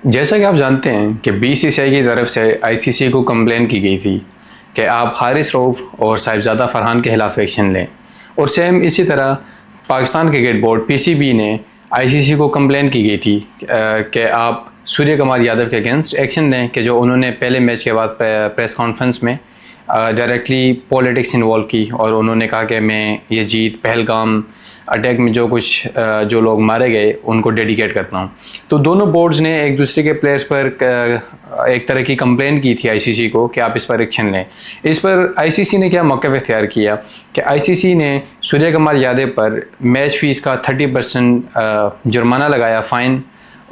जैसा कि आप जानते हैं कि बीसीसीआई की तरफ से आईसीसी को कंप्लेन की गई थी कि आप हारिस रऊफ और साहिबजादा फरहान के खिलाफ एक्शन लें, और सेम इसी तरह पाकिस्तान क्रिकेट बोर्ड पीसीबी ने आईसीसी को कंप्लेन की गई थी कि आप सूर्य कुमार यादव के अगेंस्ट एक्शन लें कि जो उन्होंने पहले मैच के बाद प्रेस कॉन्फ्रेंस में डायरेक्टली पॉलिटिक्स इन्वॉल्व की, और उन्होंने कहा कि मैं ये जीत पहलगाम अटैक में जो लोग मारे गए उनको डेडिकेट करता हूँ। तो दोनों बोर्ड्स ने एक दूसरे के प्लेयर्स पर एक तरह की कंप्लेन की थी आईसीसी को कि आप इस पर एक्शन लें। इस पर आईसीसी ने क्या मौक़िफ़ इख्तियार किया कि आईसीसी ने सूर्य कुमार यादव पर मैच फ़ीस का 30% जुर्माना लगाया, फ़ाइन।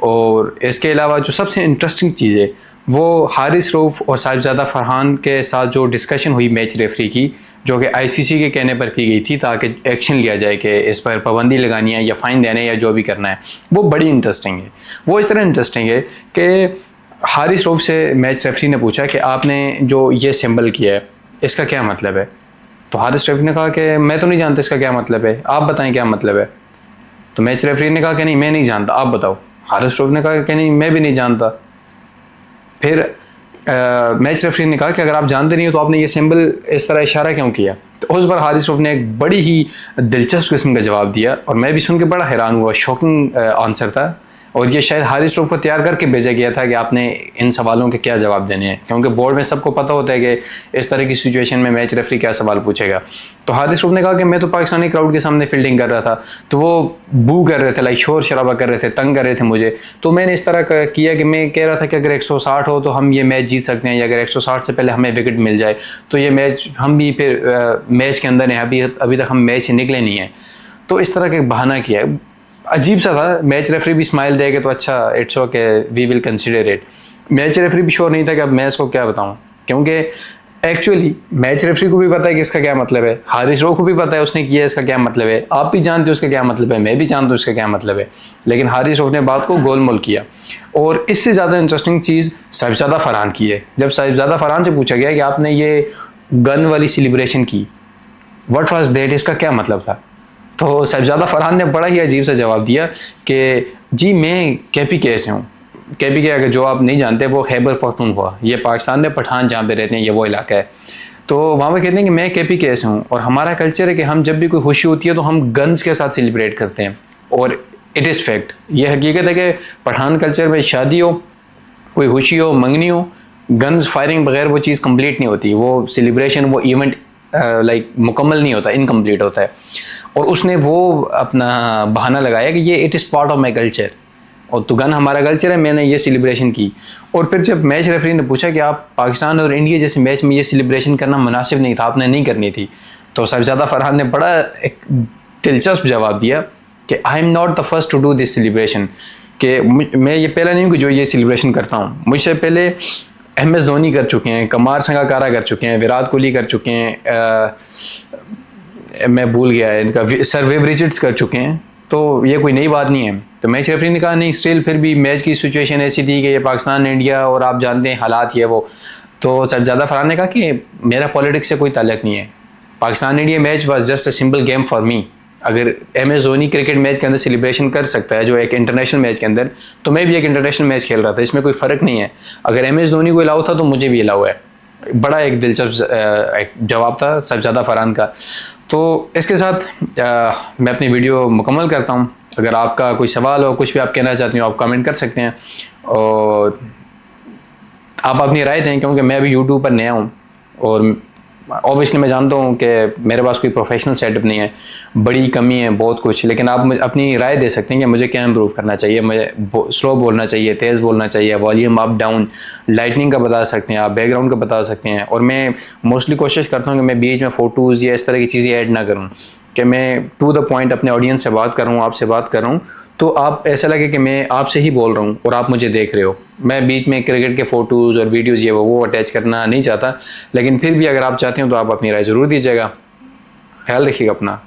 और इसके अलावा जो सबसे इंटरेस्टिंग चीज़ है वो हारिस रऊफ और साहिबजादा फरहान के साथ जो डिस्कशन हुई मैच रेफरी की, जो कि आईसीसी के कहने पर की गई थी ताकि एक्शन लिया जाए कि इस पर पाबंदी लगानी है या फ़ाइन देना है या जो भी करना है, वो बड़ी इंटरेस्टिंग है। वो इस तरह इंटरेस्टिंग है कि हारिस रऊफ से मैच रेफरी ने पूछा कि आपने जो ये सिंबल किया है इसका क्या मतलब है। तो हारिस रऊफ ने कहा कि मैं तो नहीं जानता इसका क्या मतलब है, आप बताएं क्या मतलब है। तो मैच रेफरी ने कहा कि नहीं मैं नहीं जानता, आप बताओ। हारिस रऊफ ने कहा कि नहीं मैं भी नहीं जानता। फिर मैच रेफरी ने कहा कि अगर आप जानते नहीं हो तो आपने ये सिंबल इस तरह इशारा क्यों किया। तो उस पर हारिस रऊफ ने एक बड़ी ही दिलचस्प किस्म का जवाब दिया, और मैं भी सुन के बड़ा हैरान हुआ। शॉकिंग आंसर था, और ये शायद हारिस रऊफ को तैयार करके भेजा गया था कि आपने इन सवालों के क्या जवाब देने हैं, क्योंकि बोर्ड में सबको पता होता है कि इस तरह की सिचुएशन में मैच रेफरी क्या सवाल पूछेगा। तो हारिस रऊफ ने कहा कि मैं तो पाकिस्तानी क्राउड के सामने फील्डिंग कर रहा था, तो वो बू कर रहे थे, लाइक शोर शराबा कर रहे थे, तंग कर रहे थे मुझे। तो मैंने इस तरह किया कि मैं कह रहा था कि अगर 160 हो तो हम ये मैच जीत सकते हैं, या अगर 160 से पहले हमें विकेट मिल जाए तो ये मैच हम भी फिर मैच के अंदर हैं, अभी तक हम मैच से निकले नहीं हैं। तो इस तरह का बहाना किया, अजीब सा था। मैच रेफरी भी स्माइल देगा तो अच्छा, it's okay, we will consider it. Match referee भी श्योर नहीं था कि अब मैं इसको क्या बताऊं, क्योंकि एक्चुअली मैच रेफरी को भी पता है कि इसका क्या मतलब है, हारिस रऊफ को भी पता है उसने किया इसका क्या मतलब है, आप भी जानते हो उसका क्या मतलब है, मैं भी जानता हूँ इसका क्या मतलब है। लेकिन हारिस रऊफ ने बात को गोलमोल किया। और इससे ज़्यादा इंटरेस्टिंग चीज़ साहिबजादा फरहान की है। जब साहिबजादा फरहान से पूछा गया कि आपने ये गन वाली सेलिब्रेशन की, व्हाट वाज दैट, इसका क्या मतलब था, तो साहिबजादा फरहान ने बड़ा ही अजीब सा जवाब दिया कि जी मैं केपीके से हूँ। केपीके अगर जो आप नहीं जानते वो खैबर पख्तूनख्वा, ये पाकिस्तान में पठान जहाँ पे रहते हैं ये वो इलाका है। तो वहाँ पे कहते हैं कि मैं केपीके से हूँ, और हमारा कल्चर है कि हम जब भी कोई खुशी होती है तो हम गन्स के साथ सेलिब्रेट करते हैं। और इट इज़ फैक्ट, ये हकीकत है कि पठान कल्चर में शादी हो, कोई खुशी हो, मंगनी हो, गन्स फायरिंग बगैर वो चीज़ कंप्लीट नहीं होती, वो सेलिब्रेशन, वो इवेंट लाइक मुकम्मल नहीं होता, इनकम्प्लीट होता है। और उसने वो अपना बहाना लगाया कि ये it is part of my culture, और तो गन हमारा कल्चर है, मैंने ये सेलिब्रेशन की। और फिर जब मैच रेफरी ने पूछा कि आप पाकिस्तान और इंडिया जैसे मैच में ये सेलिब्रेशन करना मुनासिब नहीं था, आपने नहीं करनी थी, तो साहिबजादा फरहान ने बड़ा एक दिलचस्प जवाब दिया कि I am not the first to do this celebration, कि मैं ये पहला नहीं हूँ कि जो ये सेलिब्रेशन करता हूँ। मुझसे पहले MS धोनी कर चुके हैं, कुमार संगकारा कर चुके हैं, विराट कोहली कर चुके हैं, मैं भूल गया है इनका, सर वेव रिचर्ड्स कर चुके हैं। तो ये कोई नई बात नहीं है। तो मैच रेफरी ने कहा नहीं, स्टिल फिर भी मैच की सिचुएशन ऐसी थी कि ये पाकिस्तान इंडिया और आप जानते हैं हालात ये वो। तो साहिबजादा फरहान ने कहा कि मेरा पॉलिटिक्स से कोई ताल्लुक नहीं है, Pakistan India match was just a simple game for me. अगर MS धोनी क्रिकेट मैच के अंदर सेलिब्रेशन कर सकता है जो एक इंटरनेशनल मैच के अंदर, तो मैं भी एक इंटरनेशनल मैच खेल रहा था, इसमें कोई फ़र्क नहीं है। अगर MS धोनी को अलाउ था तो मुझे भी अलाउ है। बड़ा एक दिलचस्प जवाब था साहिबजादा फरहान का। तो इसके साथ मैं अपनी वीडियो मुकम्मल करता हूँ। अगर आपका कोई सवाल हो, कुछ भी आप कहना चाहते हो, आप कमेंट कर सकते हैं, और आप अपनी राय दें, क्योंकि मैं अभी यूट्यूब पर नया हूँ, और ऑब्वियसली मैं जानता हूँ कि मेरे पास कोई प्रोफेशनल सेटअप नहीं है, बड़ी कमी है बहुत कुछ। लेकिन आप अपनी राय दे सकते हैं कि मुझे क्या इम्प्रूव करना चाहिए, मुझे स्लो बोलना चाहिए, तेज़ बोलना चाहिए, वॉल्यूम अप डाउन, लाइटनिंग का बता सकते हैं आप, बैकग्राउंड का बता सकते हैं। और मैं मोस्टली कोशिश करता हूँ कि मैं बीच में फ़ोटोज़ या इस तरह की चीज़ें ऐड ना करूँ, कि मैं टू द पॉइंट अपने ऑडियंस से बात कर रहा हूँ, आपसे बात कर रहा हूँ, तो आप ऐसा लगे कि मैं आपसे ही बोल रहा हूँ और आप मुझे देख रहे हो। मैं बीच में क्रिकेट के फ़ोटोज़ और वीडियोज़ ये वो अटैच करना नहीं चाहता। लेकिन फिर भी अगर आप चाहते हो तो आप अपनी राय ज़रूर दीजिएगा। ख्याल रखिएगा अपना।